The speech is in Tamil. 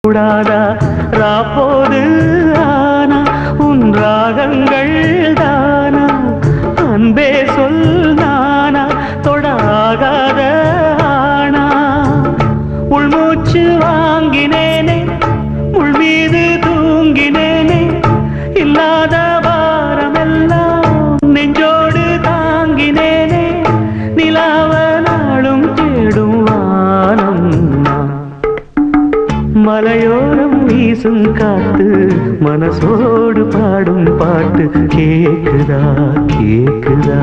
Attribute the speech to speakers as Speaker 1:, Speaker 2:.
Speaker 1: கூடாதா ராப்போது ஆனா உன் ராகங்கள் தானா அன்பே சொல் நானா தொடாகாத ஆனா உள்மூச்சு வாங்கினேனே உள் மீது தூங்கினேனே இல்லாத வாரமெல்லாம் நெஞ்சோடு தாங்கினேனே நிலாவ நாளும் தேடும் வானம் மலையோரம் வீசும் காத்து மனசோடு பாடும் பாட்டு கேக்குதா கேக்குதா